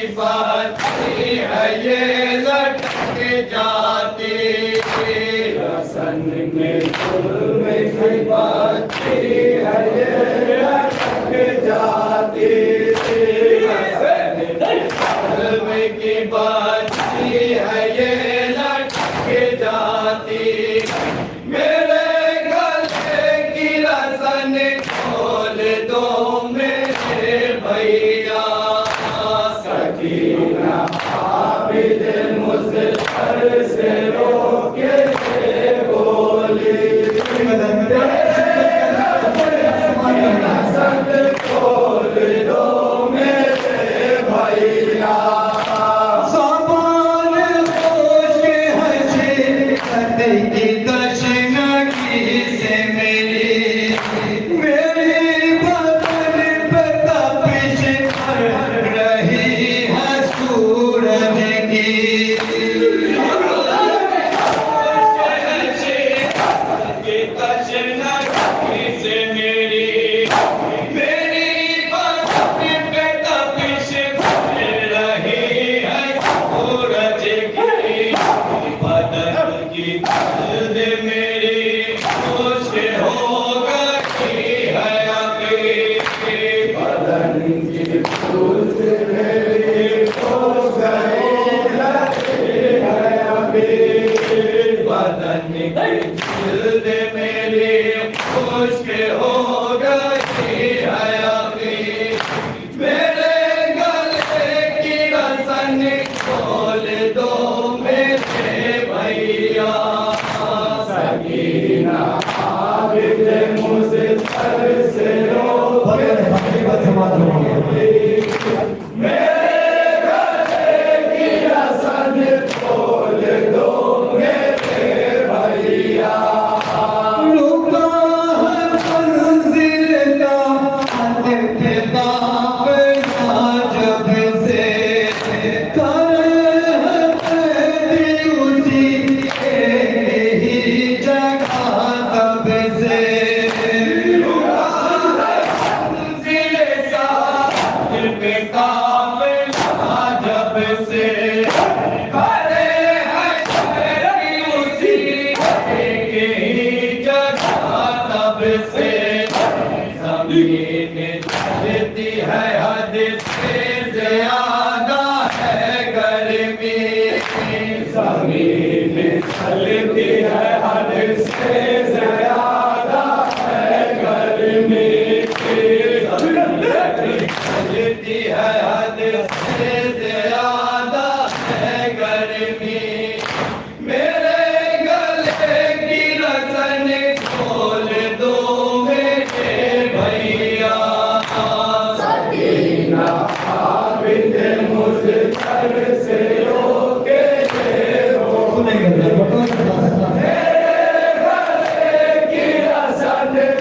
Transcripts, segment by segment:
बत्ती है ये लटक जाती, रसन में जुल्म की बत्ती है ये लटक जाती, रसन में जुल्म की बत्ती है ये लटक जाती। मेरे गले की रसन खोल दो मेरे भैया, सकीना आबिद मुझपर से रोके बोली, रसन खोल दो मेरे भैया, सामान होश हंसे की दर्शन की से मेरी बदन पे तपिश कर रही है सूरज की, दिल मेरी खुश्क हो गई है अभी, मेरे गले की रसन खोल दो मेरे भैया, सकीना आबिद मुझपर से रोके मेरे गले की रसन खोल दो मेरे भैया, लुका है मंजिल का इंतज़ाम जब से कर है उसी एक ही जगह तब से, मंजिल सा दिल पे काफ़िला जब से, खड़े हैं उसी एक ही जगह तब से, ज़मीन चलती है हद से ज़्यादा है गर्मी, ज़मीन चलती है हद से ज़्यादा है गर्मी, चलती है हद से ज़्यादा है गर्मी, मेरे गले की रसन खोल दो मेरे भैया, सकीना आबिद मुझपर से रोके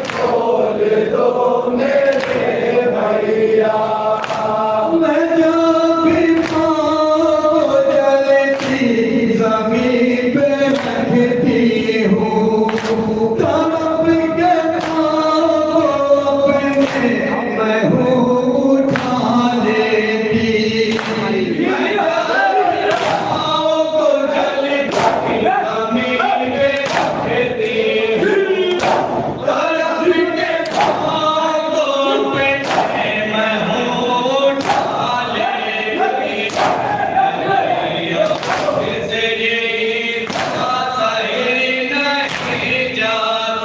खोल दो मेरे भैया, मैं जब भी पाँव जलती ज़मीन पे रखती हूँ, तड़प के पाँव अपने मैं हूँ उठा लेती, पाँव को जलती ज़मीन पे रखती हूँ, तड़प के पाँव को अपने मैं हूँ उठा लेती, से ये सही नहीं जाती, से ये सही नहीं जाती,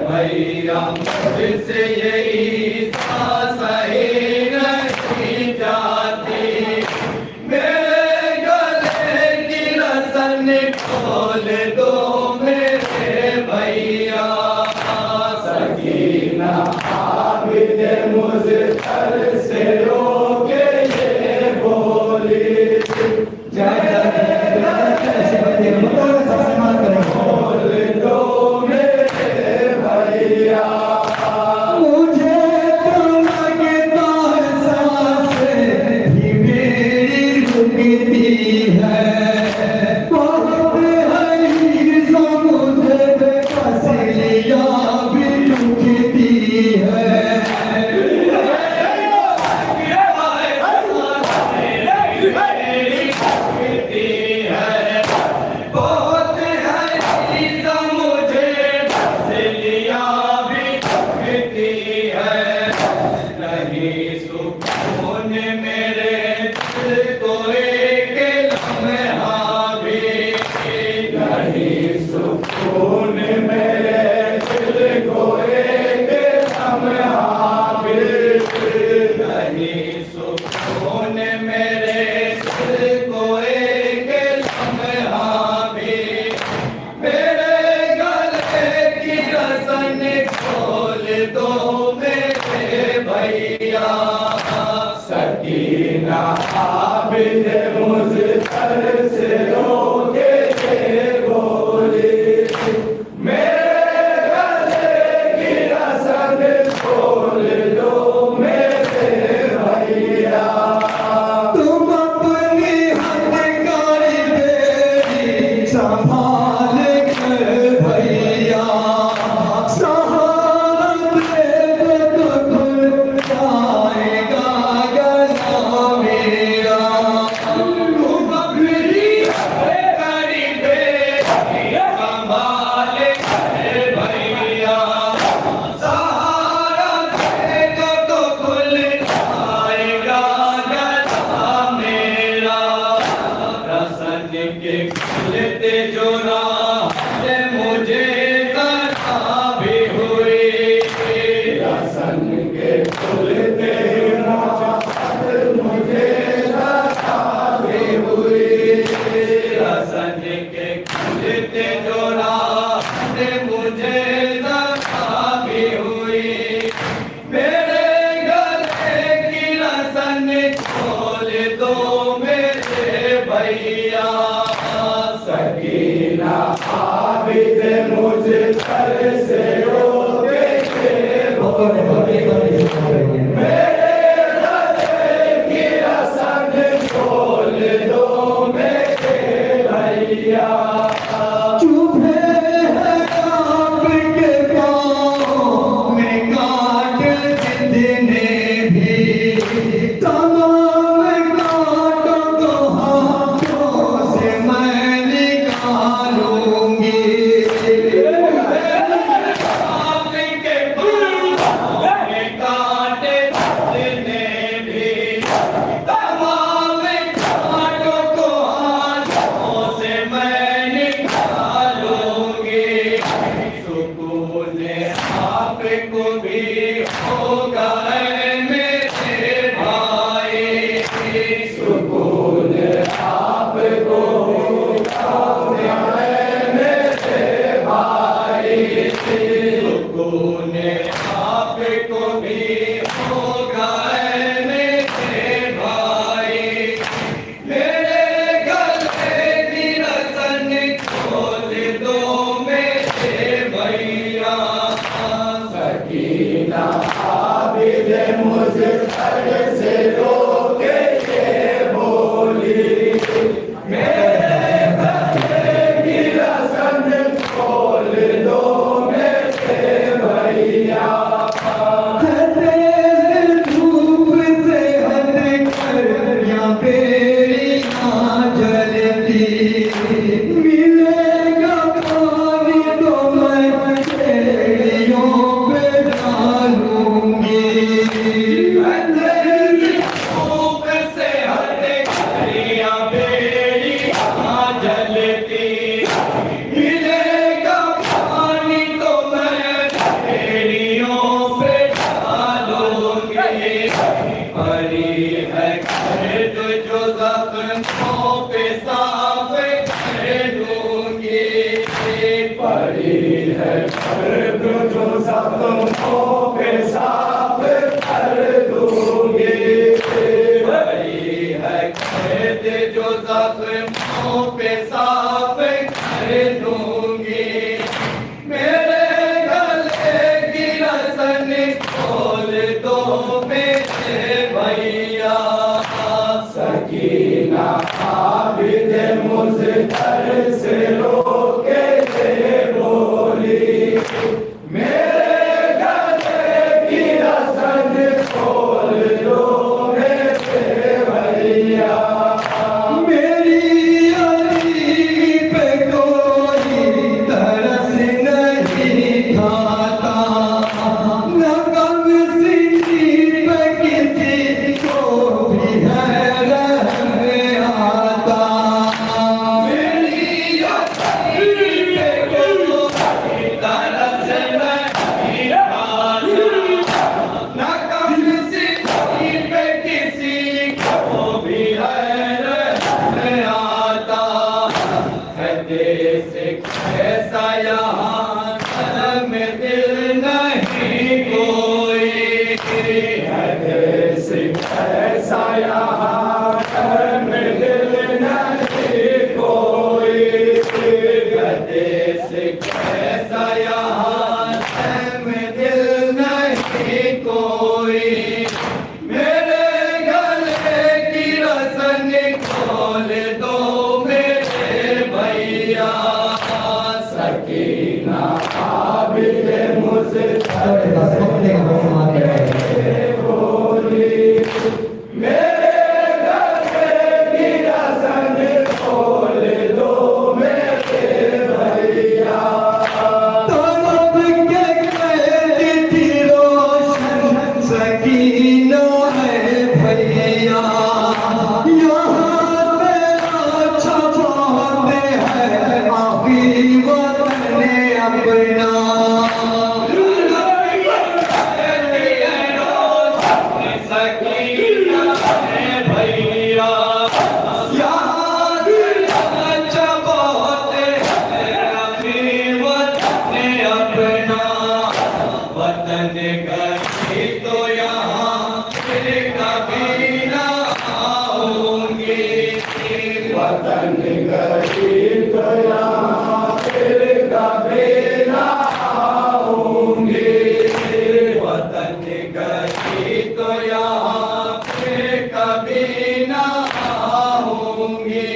भैया से यही सही नहीं जाती, मेरे गले की रसन खोल दो मेरे भैया, सकीना आबिद मुझपर से रोके ये बोली, खोल दो मेरे भैया, मुझे तो लगता है सांसें भी मेरी रुकती है, बहुत है बहुत है ईज़ा मुझे लिया भी थकती है नहीं सुकून मेरे दिल को एक लम्हा भी नहीं सुकून मेरे दिल को एक लम्हा भी नहीं सुकून मेरे दिल को एक लम्हा भी मेरे गले की रसन खोल दो मेरे भैया सकीना आबिद मुझतर से रोके बोली मेरे गले की रसन खोल दो मेरे भैया तुम अपनी हथकड़ी बेटी संभाल कर भैया सहारा दे दो तो खुल जाएगा गला मेरा तुम अपनी हथकड़ी बेटी संभाल कर भैया सहारा दे दो तो खुल जाएगा गला मेरा रसन के खुलते जो राह मुझे ज़रा भी हुई रसन के खुलते राह मुझे ज़रा भी हुई रसन के खुलते जो राह मुझे ज़रा भी हुई मेरे गले की रसन खोल दो मेरे भैया सकीना आबिद मुझतर से रोके मेरे गले की रसन खोल दो मेरे भैया चुभे है आपके पाँव में काट जितने भी तमाम कांटों को हाथों से मैं निकालूंगी आपके बाहों में कांटे जितने भी तमाम कांटों को हाथों से मैं निकालूंगी सुकून आपको भी होगा मेरे भाई सुकून आपको होगा मेरे भाई सुकून आपको भी होगा मेरे भाई मेरे गले की रसन खोल दो मेरे भैया सकीना आबिद मुझतर से रोके बोली मेरे गले की रसन खोल दो मेरे भैया तेज धूप से हटकर या बेरी ना जलती मिलेगा पानी तो मैं चेड़ियों पे डालूंगी धूप से हटे करिया बेड़ी कहाँ जलती मिलेगा पानी तो मैं बेड़ियों पे डालूंगी परी है गर्द जो जख्मों पे साफ कर दूंगी परी है गर्द जो जख्मों पे साफ कर दूंगी परी है गर्द जो जख्मों पे साफ कर दूंगी मेरे गले की रसन खोल दो मेरे भैया सकीना आबिद मुझतर से रोके बोली मेरे गले की रसन खोल दो मेरे भैया मेरी अली पे से कैसा यहाँ घर में दिल नहीं कोई हृदय से कैसा यहाँ घर में दिल नहीं कोई हृदय से कैसा यहाँ घर में दिल नहीं कोई मेरे गले की रस्म खोल दो मेरे भैया सकीना आबिद मुझसे बोली मेरे गले की रस्म खोल दो मेरे भैया तलब के कैदी थी रोशन सकीना है भैया यहाँ मेरा छपाते है आखिरी वतन अपना वतन गई तो यहाँ फिर कभी ना आऊंगी वतन गई तो यहाँ फिर कभी ना आऊंगी वतन गई तो यहाँ फिर कभी ना आऊंगी